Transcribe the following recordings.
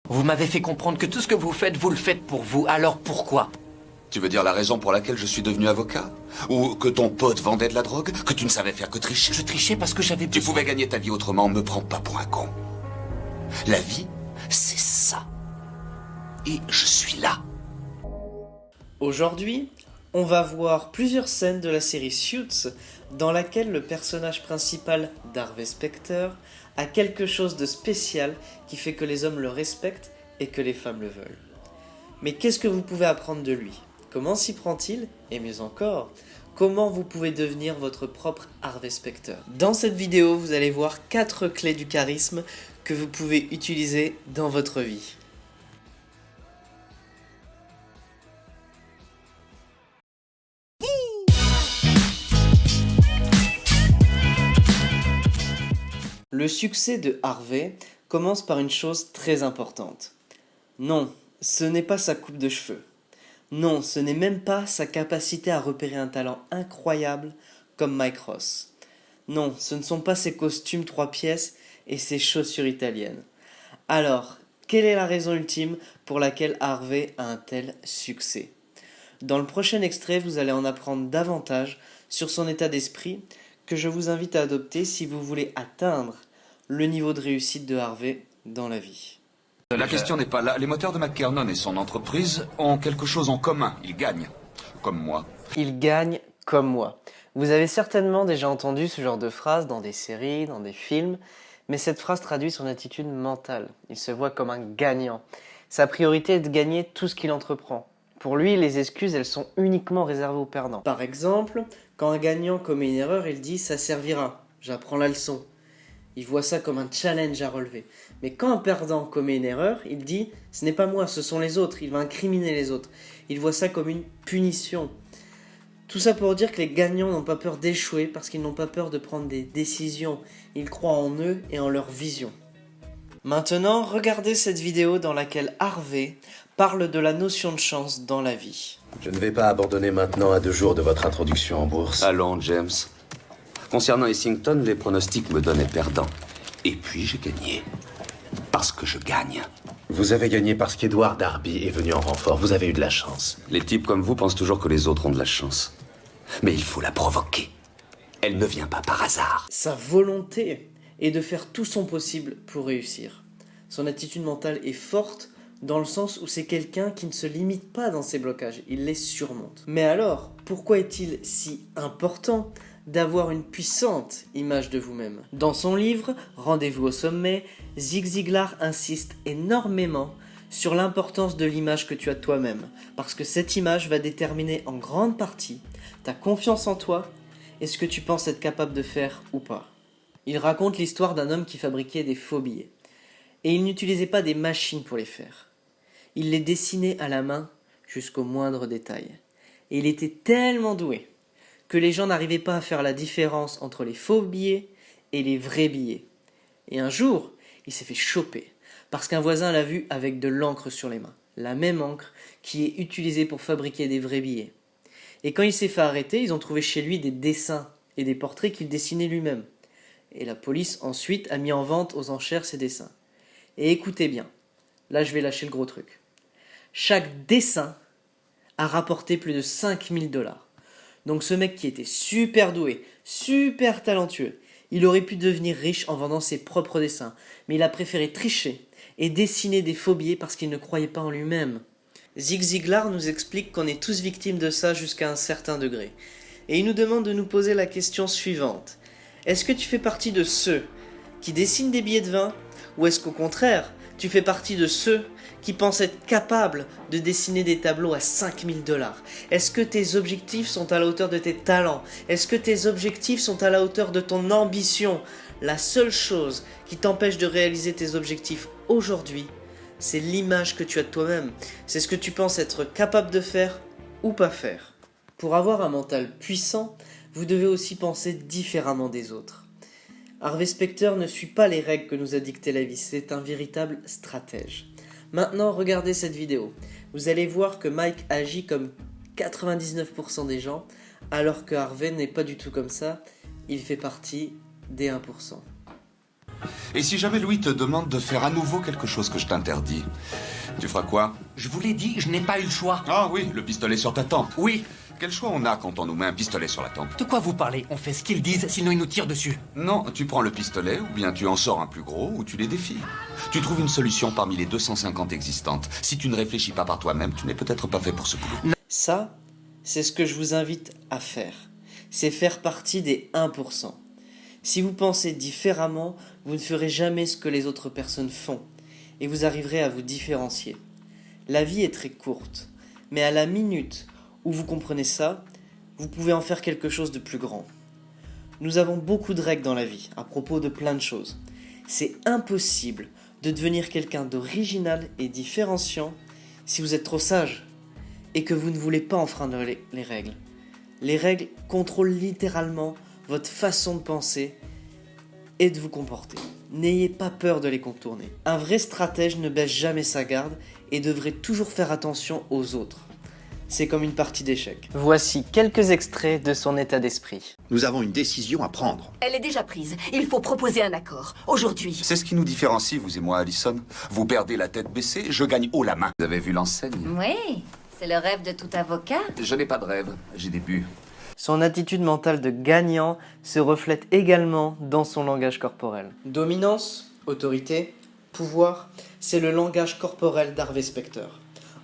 Vous m'avez fait comprendre que tout ce que vous le faites pour vous. Alors pourquoi? Tu veux dire la raison pour laquelle je suis devenu avocat? Ou que ton pote vendait de la drogue? Que tu ne savais faire que tricher? Je trichais parce que j'avais Tu besoin. pouvais gagner ta vie autrement, me prends pas pour un con. La vie, c'est ça. Et je suis là. Aujourd'hui, on va voir plusieurs scènes de la série Suits dans laquelle le personnage principal d'Harvey Specter a quelque chose de spécial qui fait que les hommes le respectent et que les femmes le veulent. Mais qu'est-ce que vous pouvez apprendre de lui? Comment s'y prend-il? Et mieux encore, comment vous pouvez devenir votre propre Harvey Specter? Dans cette vidéo, vous allez voir 4 clés du charisme que vous pouvez utiliser dans votre vie. Le succès de Harvey commence par une chose très importante. Non, ce n'est pas sa coupe de cheveux. Non, ce n'est même pas sa capacité à repérer un talent incroyable comme Mike Ross. Non, ce ne sont pas ses costumes 3 pièces et ses chaussures italiennes. Alors, quelle est la raison ultime pour laquelle Harvey a un tel succès? Dans le prochain extrait, vous allez en apprendre davantage sur son état d'esprit que je vous invite à adopter si vous voulez atteindre le niveau de réussite de Harvey dans la vie. La question n'est pas là. Les moteurs de McKernon et son entreprise ont quelque chose en commun. Ils gagnent. Comme moi. Il gagne comme moi. Vous avez certainement déjà entendu ce genre de phrase dans des séries, dans des films, mais cette phrase traduit son attitude mentale. Il se voit comme un gagnant. Sa priorité est de gagner tout ce qu'il entreprend. Pour lui, les excuses, elles sont uniquement réservées aux perdants. Par exemple, quand un gagnant commet une erreur, il dit « ça servira, j'apprends la leçon ». Il voit ça comme un challenge à relever. Mais quand un perdant commet une erreur, il dit « ce n'est pas moi, ce sont les autres », il va incriminer les autres. Il voit ça comme une punition. Tout ça pour dire que les gagnants n'ont pas peur d'échouer parce qu'ils n'ont pas peur de prendre des décisions. Ils croient en eux et en leur vision. Maintenant, regardez cette vidéo dans laquelle Harvey parle de la notion de chance dans la vie. Je ne vais pas abandonner maintenant à 2 jours de votre introduction en bourse. Allons, James. Concernant Essington, les pronostics me donnaient perdant. Et puis j'ai gagné. Parce que je gagne. Vous avez gagné parce qu'Edward Darby est venu en renfort. Vous avez eu de la chance. Les types comme vous pensent toujours que les autres ont de la chance. Mais il faut la provoquer. Elle ne vient pas par hasard. Sa volonté est de faire tout son possible pour réussir. Son attitude mentale est forte dans le sens où c'est quelqu'un qui ne se limite pas dans ses blocages, il les surmonte. Mais alors, pourquoi est-il si important d'avoir une puissante image de vous-même? Dans son livre « Rendez-vous au sommet », Zig Ziglar insiste énormément sur l'importance de l'image que tu as de toi-même, parce que cette image va déterminer en grande partie ta confiance en toi et ce que tu penses être capable de faire ou pas. Il raconte l'histoire d'un homme qui fabriquait des faux billets, et il n'utilisait pas des machines pour les faire. Il les dessinait à la main jusqu'au moindre détail. Et il était tellement doué que les gens n'arrivaient pas à faire la différence entre les faux billets et les vrais billets. Et un jour, il s'est fait choper parce qu'un voisin l'a vu avec de l'encre sur les mains, la même encre qui est utilisée pour fabriquer des vrais billets. Et quand il s'est fait arrêter, ils ont trouvé chez lui des dessins et des portraits qu'il dessinait lui-même. Et la police ensuite a mis en vente aux enchères ces dessins. Et écoutez bien, là je vais lâcher le gros truc. Chaque dessin a rapporté plus de 5000 $. Donc ce mec qui était super doué, super talentueux, il aurait pu devenir riche en vendant ses propres dessins. Mais il a préféré tricher et dessiner des faux billets parce qu'il ne croyait pas en lui-même. Zig Ziglar nous explique qu'on est tous victimes de ça jusqu'à un certain degré. Et il nous demande de nous poser la question suivante. Est-ce que tu fais partie de ceux qui dessinent des billets de vin? Ou est-ce qu'au contraire, tu fais partie de ceux qui pensent être capables de dessiner des tableaux à 5000 $? Est-ce que tes objectifs sont à la hauteur de tes talents? Est-ce que tes objectifs sont à la hauteur de ton ambition? La seule chose qui t'empêche de réaliser tes objectifs aujourd'hui, c'est l'image que tu as de toi-même. C'est ce que tu penses être capable de faire ou pas faire. Pour avoir un mental puissant, vous devez aussi penser différemment des autres. Harvey Specter ne suit pas les règles que nous a dictées la vie, c'est un véritable stratège. Maintenant, regardez cette vidéo. Vous allez voir que Mike agit comme 99% des gens, alors que Harvey n'est pas du tout comme ça, il fait partie des 1%. Et si jamais Louis te demande de faire à nouveau quelque chose que je t'interdis, tu feras quoi? Je vous l'ai dit, je n'ai pas eu le choix. Ah oui, le pistolet sur ta tempe. Oui. Quel choix on a quand on nous met un pistolet sur la tempe? De quoi vous parlez? On fait ce qu'ils disent, sinon ils nous tirent dessus. Non, tu prends le pistolet, ou bien tu en sors un plus gros, ou tu les défies. Tu trouves une solution parmi les 250 existantes. Si tu ne réfléchis pas par toi-même, tu n'es peut-être pas fait pour ce boulot. Ça, c'est ce que je vous invite à faire. C'est faire partie des 1%. Si vous pensez différemment, vous ne ferez jamais ce que les autres personnes font, et vous arriverez à vous différencier. La vie est très courte, mais à la minute où vous comprenez ça, vous pouvez en faire quelque chose de plus grand. Nous avons beaucoup de règles dans la vie, à propos de plein de choses. C'est impossible de devenir quelqu'un d'original et différenciant si vous êtes trop sage et que vous ne voulez pas enfreindre les règles. Les règles contrôlent littéralement votre façon de penser et de vous comporter. N'ayez pas peur de les contourner. Un vrai stratège ne baisse jamais sa garde et devrait toujours faire attention aux autres. C'est comme une partie d'échecs. Voici quelques extraits de son état d'esprit. Nous avons une décision à prendre. Elle est déjà prise. Il faut proposer un accord. Aujourd'hui. C'est ce qui nous différencie, vous et moi, Allison. Vous perdez la tête baissée, je gagne haut la main. Vous avez vu l'enseigne? Oui, c'est le rêve de tout avocat. Je n'ai pas de rêve, j'ai des buts. Son attitude mentale de gagnant se reflète également dans son langage corporel. Dominance, autorité, pouvoir, c'est le langage corporel d'Harvey Specter.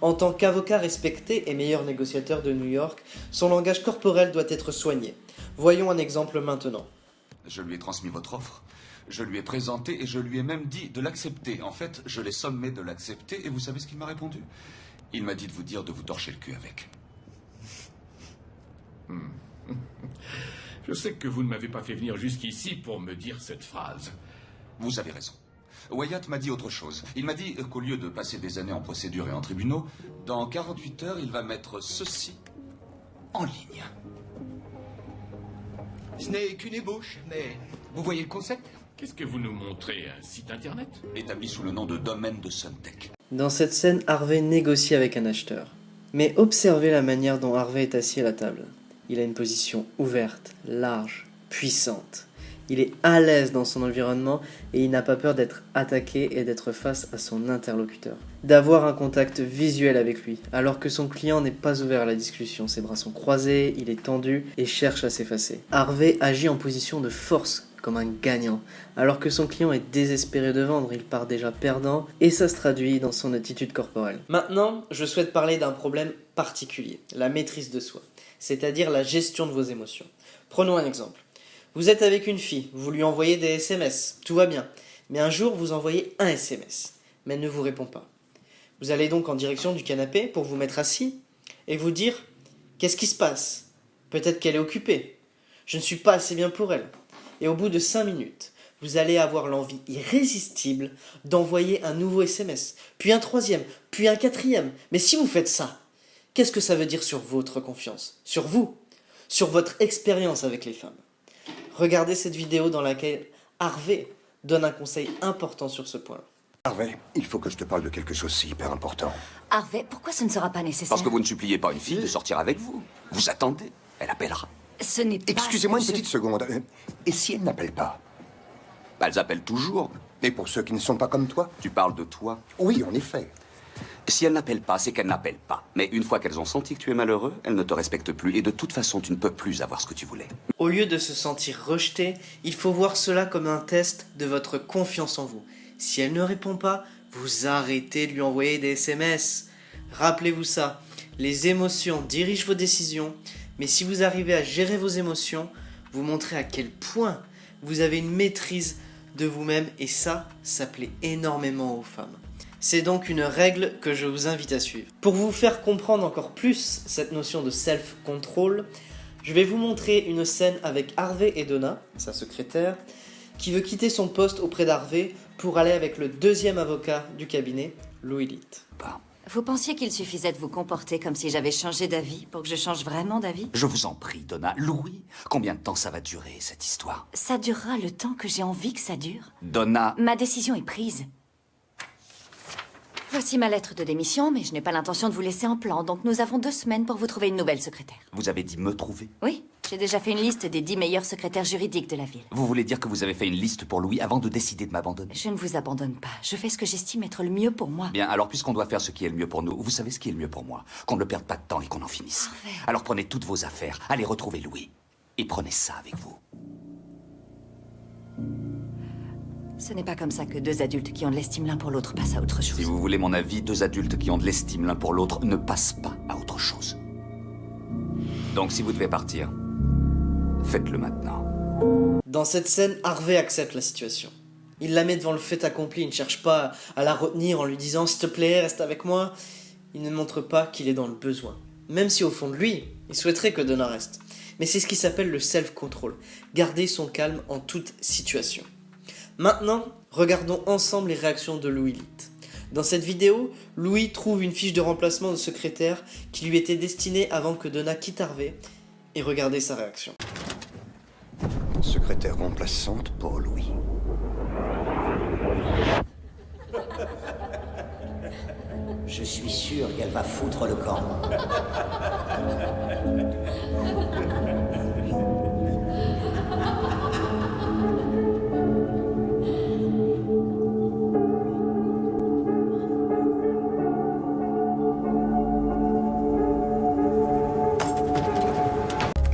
En tant qu'avocat respecté et meilleur négociateur de New York, son langage corporel doit être soigné. Voyons un exemple maintenant. Je lui ai transmis votre offre, je lui ai présenté et je lui ai même dit de l'accepter. En fait, je l'ai sommé de l'accepter et vous savez ce qu'il m'a répondu? Il m'a dit de vous dire de vous torcher le cul avec. Je sais que vous ne m'avez pas fait venir jusqu'ici pour me dire cette phrase. Vous avez raison. Wyatt m'a dit autre chose. Il m'a dit qu'au lieu de passer des années en procédure et en tribunaux, dans 48 heures, il va mettre ceci en ligne. Ce n'est qu'une ébauche, mais vous voyez le concept? Qu'est-ce que vous nous montrez? Un site internet? Établi sous le nom de domaine de Suntech. Dans cette scène, Harvey négocie avec un acheteur. Mais observez la manière dont Harvey est assis à la table. Il a une position ouverte, large, puissante. Il est à l'aise dans son environnement et il n'a pas peur d'être attaqué et d'être face à son interlocuteur. D'avoir un contact visuel avec lui, alors que son client n'est pas ouvert à la discussion. Ses bras sont croisés, il est tendu et cherche à s'effacer. Harvey agit en position de force, comme un gagnant, alors que son client est désespéré de vendre, il part déjà perdant et ça se traduit dans son attitude corporelle. Maintenant, je souhaite parler d'un problème particulier, la maîtrise de soi, c'est-à-dire la gestion de vos émotions. Prenons un exemple. Vous êtes avec une fille, vous lui envoyez des SMS, tout va bien. Mais un jour, vous envoyez un SMS, mais elle ne vous répond pas. Vous allez donc en direction du canapé pour vous mettre assis et vous dire « Qu'est-ce qui se passe? Peut-être qu'elle est occupée. Je ne suis pas assez bien pour elle. » Et au bout de 5 minutes, vous allez avoir l'envie irrésistible d'envoyer un nouveau SMS, puis un troisième, puis un quatrième. Mais si vous faites ça, qu'est-ce que ça veut dire sur votre confiance? Sur vous? Sur votre expérience avec les femmes? Regardez cette vidéo dans laquelle Harvey donne un conseil important sur ce point. Harvey, il faut que je te parle de quelque chose si hyper important. Harvey, pourquoi ce ne sera pas nécessaire? Parce que vous ne suppliez pas une fille de sortir avec vous. Vous attendez, elle appellera. Ce n'est pas... Excusez-moi une ce que petite seconde. Et si elle n'appelle pas? Elles appellent toujours. Et pour ceux qui ne sont pas comme toi? Tu parles de toi. Oui, en effet. Si elles n'appellent pas, c'est qu'elles n'appellent pas. Mais une fois qu'elles ont senti que tu es malheureux, elles ne te respectent plus. Et de toute façon, tu ne peux plus avoir ce que tu voulais. Au lieu de se sentir rejeté, il faut voir cela comme un test de votre confiance en vous. Si elle ne répond pas, vous arrêtez de lui envoyer des SMS. Rappelez-vous ça, les émotions dirigent vos décisions, mais si vous arrivez à gérer vos émotions, vous montrez à quel point vous avez une maîtrise de vous-même et ça plaît énormément aux femmes. C'est donc une règle que je vous invite à suivre. Pour vous faire comprendre encore plus cette notion de self-control, je vais vous montrer une scène avec Harvey et Donna, sa secrétaire, qui veut quitter son poste auprès d'Harvey pour aller avec le deuxième avocat du cabinet, Louis Litt. Vous pensiez qu'il suffisait de vous comporter comme si j'avais changé d'avis pour que je change vraiment d'avis? Je vous en prie, Donna. Louis, combien de temps ça va durer, cette histoire? Ça durera le temps que j'ai envie que ça dure. Donna... Ma décision est prise. Voici ma lettre de démission, mais je n'ai pas l'intention de vous laisser en plan, donc nous avons 2 semaines pour vous trouver une nouvelle secrétaire. Vous avez dit me trouver? Oui. J'ai déjà fait une liste des 10 meilleurs secrétaires juridiques de la ville. Vous voulez dire que vous avez fait une liste pour Louis avant de décider de m'abandonner? Je ne vous abandonne pas. Je fais ce que j'estime être le mieux pour moi. Bien, alors puisqu'on doit faire ce qui est le mieux pour nous, vous savez ce qui est le mieux pour moi? Qu'on ne perde pas de temps et qu'on en finisse. Harvey. Alors prenez toutes vos affaires, allez retrouver Louis. Et prenez ça avec vous. Ce n'est pas comme ça que deux adultes qui ont de l'estime l'un pour l'autre passent à autre chose. Si vous voulez mon avis, deux adultes qui ont de l'estime l'un pour l'autre ne passent pas à autre chose. Donc si vous devez partir, faites-le maintenant. Dans cette scène, Harvey accepte la situation. Il la met devant le fait accompli, il ne cherche pas à la retenir en lui disant « s'il te plaît, reste avec moi ». Il ne montre pas qu'il est dans le besoin. Même si au fond de lui, il souhaiterait que Donna reste. Mais c'est ce qui s'appelle le self-control, garder son calme en toute situation. Maintenant, regardons ensemble les réactions de Louis Litt. Dans cette vidéo, Louis trouve une fiche de remplacement de secrétaire qui lui était destinée avant que Donna quitte Harvey, et regardez sa réaction. Secrétaire remplaçante pour Louis. Je suis sûr qu'elle va foutre le camp.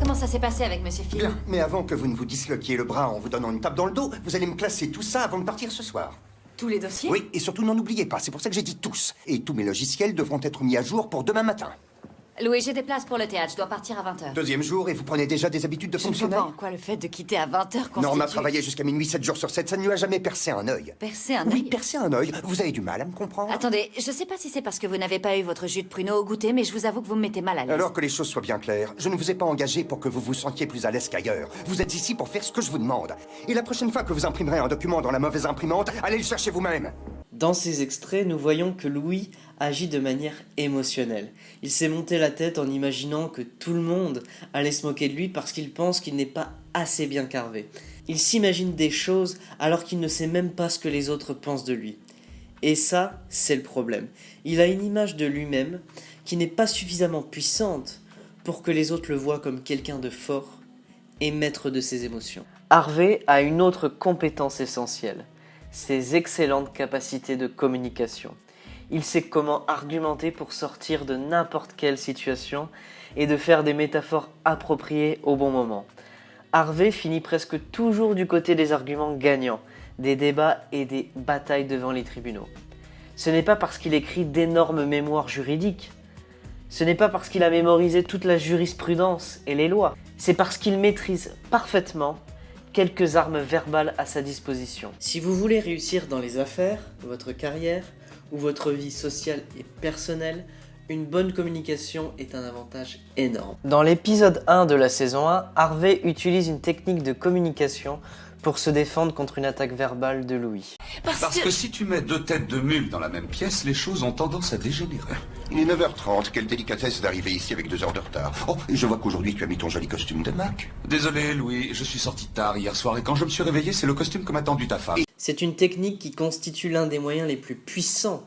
Comment ça s'est passé avec Monsieur Phil? Bien, mais avant que vous ne vous disloquiez le bras en vous donnant une tape dans le dos, vous allez me classer tout ça avant de partir ce soir. Tous les dossiers? Oui, et surtout n'en oubliez pas, c'est pour ça que j'ai dit tous. Et tous mes logiciels devront être mis à jour pour demain matin. Louis, j'ai des places pour le théâtre, je dois partir à 20h. Deuxième jour, et vous prenez déjà des habitudes de Je ne vois fonctionnaire? pas en quoi le fait de quitter à 20h constitue... Norma travaillait jusqu'à minuit 7 jours sur 7, ça ne lui a jamais percé un œil. Percer un Oui, œil? percer un œil. Vous avez du mal à me comprendre? Attendez, je sais pas si c'est parce que vous n'avez pas eu votre jus de pruneau au goûter, mais je vous avoue que vous me mettez mal à l'aise. Alors que les choses soient bien claires, je ne vous ai pas engagé pour que vous vous sentiez plus à l'aise qu'ailleurs. Vous êtes ici pour faire ce que je vous demande. Et la prochaine fois que vous imprimerez un document dans la mauvaise imprimante, allez le chercher vous-même. Dans ces extraits, nous voyons que Louis agit de manière émotionnelle. Il s'est monté la tête en imaginant que tout le monde allait se moquer de lui parce qu'il pense qu'il n'est pas assez bien carvé. Il s'imagine des choses alors qu'il ne sait même pas ce que les autres pensent de lui. Et ça, c'est le problème. Il a une image de lui-même qui n'est pas suffisamment puissante pour que les autres le voient comme quelqu'un de fort et maître de ses émotions. Harvey a une autre compétence essentielle, ses excellentes capacités de communication. Il sait comment argumenter pour sortir de n'importe quelle situation et de faire des métaphores appropriées au bon moment. Harvey finit presque toujours du côté des arguments gagnants, des débats et des batailles devant les tribunaux. Ce n'est pas parce qu'il écrit d'énormes mémoires juridiques. Ce n'est pas parce qu'il a mémorisé toute la jurisprudence et les lois. C'est parce qu'il maîtrise parfaitement quelques armes verbales à sa disposition. Si vous voulez réussir dans les affaires, votre carrière ou votre vie sociale et personnelle, une bonne communication est un avantage énorme. Dans l'épisode 1 de la saison 1, Harvey utilise une technique de communication pour se défendre contre une attaque verbale de Louis. Parce que si tu mets deux têtes de mule dans la même pièce, les choses ont tendance à dégénérer. Il est 9h30, quelle délicatesse d'arriver ici avec 2 heures de retard. Oh, et je vois qu'aujourd'hui tu as mis ton joli costume de Mac. Désolé, Louis, je suis sorti tard hier soir et quand je me suis réveillé, c'est le costume que m'a tendu ta femme. C'est une technique qui constitue l'un des moyens les plus puissants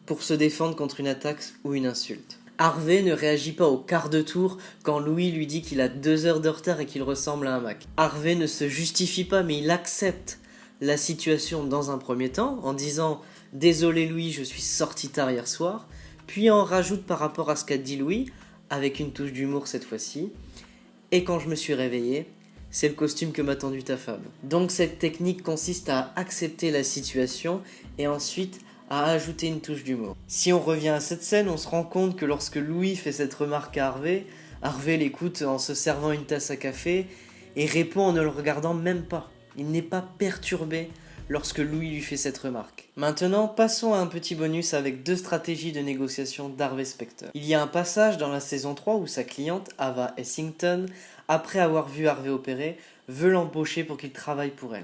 pour se défendre contre une attaque ou une insulte. Harvey ne réagit pas au quart de tour quand Louis lui dit qu'il a 2 heures de retard et qu'il ressemble à un Mac. Harvey ne se justifie pas, mais il accepte la situation dans un premier temps en disant « Désolé Louis, je suis sorti tard hier soir », puis en rajoute par rapport à ce qu'a dit Louis, avec une touche d'humour cette fois-ci, « Et quand je me suis réveillé, c'est le costume que m'a tendu ta femme ». Donc cette technique consiste à accepter la situation et ensuite à ajouter une touche d'humour. Si on revient à cette scène, on se rend compte que lorsque Louis fait cette remarque à Harvey, Harvey l'écoute en se servant une tasse à café et répond en ne le regardant même pas. Il n'est pas perturbé lorsque Louis lui fait cette remarque. Maintenant, passons à un petit bonus avec 2 stratégies de négociation d'Harvey Specter. Il y a un passage dans la saison 3 où sa cliente, Ava Essington, après avoir vu Harvey opérer, veut l'embaucher pour qu'il travaille pour elle.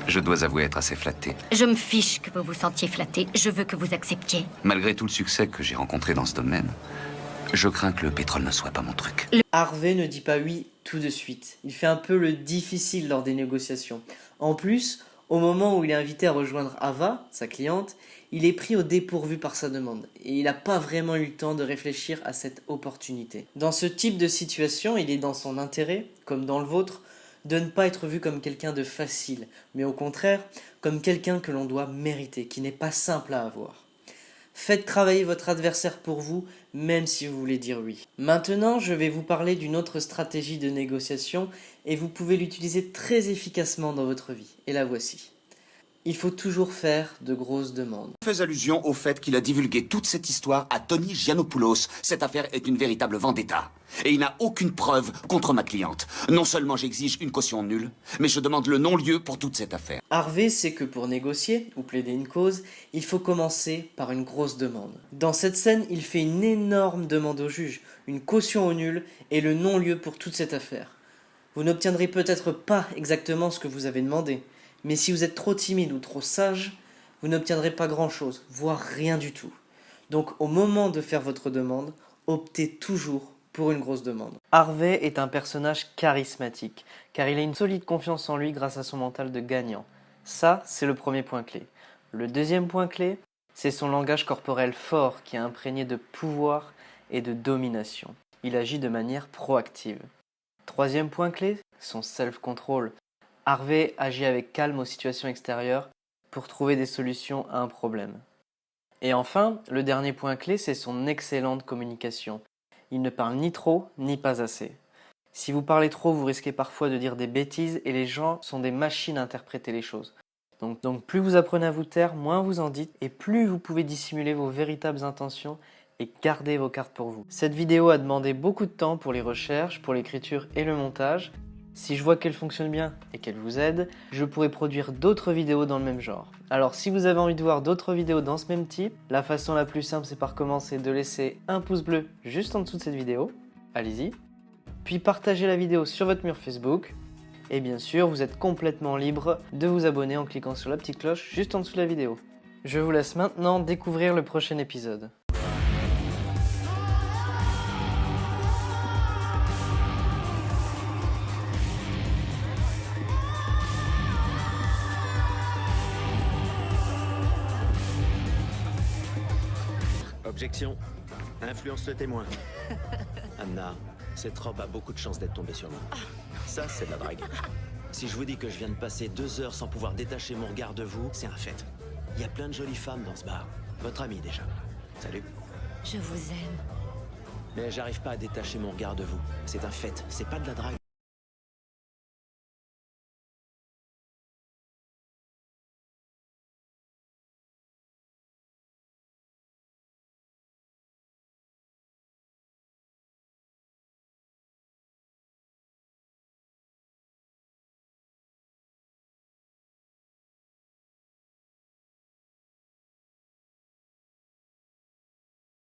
Je dois avouer être assez flatté. Je me fiche que vous vous sentiez flatté. Je veux que vous acceptiez. Malgré tout le succès que j'ai rencontré dans ce domaine, je crains que le pétrole ne soit pas mon truc. Harvey ne dit pas oui tout de suite. Il fait un peu le difficile lors des négociations. En plus, Au moment où il est invité à rejoindre Ava, sa cliente, il est pris au dépourvu par sa demande et il n'a pas vraiment eu le temps de réfléchir à cette opportunité. Dans ce type de situation, il est dans son intérêt, comme dans le vôtre, de ne pas être vu comme quelqu'un de facile, mais au contraire, comme quelqu'un que l'on doit mériter, qui n'est pas simple à avoir. Faites travailler votre adversaire pour vous, même si vous voulez dire oui. Maintenant, je vais vous parler d'une autre stratégie de négociation et vous pouvez l'utiliser très efficacement dans votre vie. Et la voici. Il faut toujours faire de grosses demandes. Fais allusion au fait qu'il a divulgué toute cette histoire à Tony Giannopoulos. Cette affaire est une véritable vendetta. Et il n'a aucune preuve contre ma cliente. Non seulement j'exige une caution nulle, mais je demande le non-lieu pour toute cette affaire. Harvey sait que pour négocier ou plaider une cause, il faut commencer par une grosse demande. Dans cette scène, il fait une énorme demande au juge, une caution au nul et le non-lieu pour toute cette affaire. Vous n'obtiendrez peut-être pas exactement ce que vous avez demandé, mais si vous êtes trop timide ou trop sage, vous n'obtiendrez pas grand-chose, voire rien du tout. Donc au moment de faire votre demande, optez toujours pour une grosse demande. Harvey est un personnage charismatique, car il a une solide confiance en lui grâce à son mental de gagnant. Ça, c'est le premier point clé. Le deuxième point clé, c'est son langage corporel fort qui est imprégné de pouvoir et de domination. Il agit de manière proactive. Troisième point clé, son self-control. Harvey agit avec calme aux situations extérieures pour trouver des solutions à un problème. Et enfin, le dernier point clé, c'est son excellente communication. Il ne parle ni trop, ni pas assez. Si vous parlez trop, vous risquez parfois de dire des bêtises et les gens sont des machines à interpréter les choses. Donc plus vous apprenez à vous taire, moins vous en dites et plus vous pouvez dissimuler vos véritables intentions et garder vos cartes pour vous. Cette vidéo a demandé beaucoup de temps pour les recherches, pour l'écriture et le montage. Si je vois qu'elle fonctionne bien et qu'elle vous aide, je pourrai produire d'autres vidéos dans le même genre. Alors si vous avez envie de voir d'autres vidéos dans ce même type, la façon la plus simple c'est par commencer de laisser un pouce bleu juste en dessous de cette vidéo. Allez-y. Puis partagez la vidéo sur votre mur Facebook. Et bien sûr, vous êtes complètement libre de vous abonner en cliquant sur la petite cloche juste en dessous de la vidéo. Je vous laisse maintenant découvrir le prochain épisode. Objection. Influence le témoin. Anna, cette robe a beaucoup de chances d'être tombée sur moi. Ça, c'est de la drague. Si je vous dis que je viens de passer 2 heures sans pouvoir détacher mon regard de vous, c'est un fait. Il y a plein de jolies femmes dans ce bar. Votre amie, déjà. Salut. Je vous aime. Mais j'arrive pas à détacher mon regard de vous. C'est un fait, c'est pas de la drague.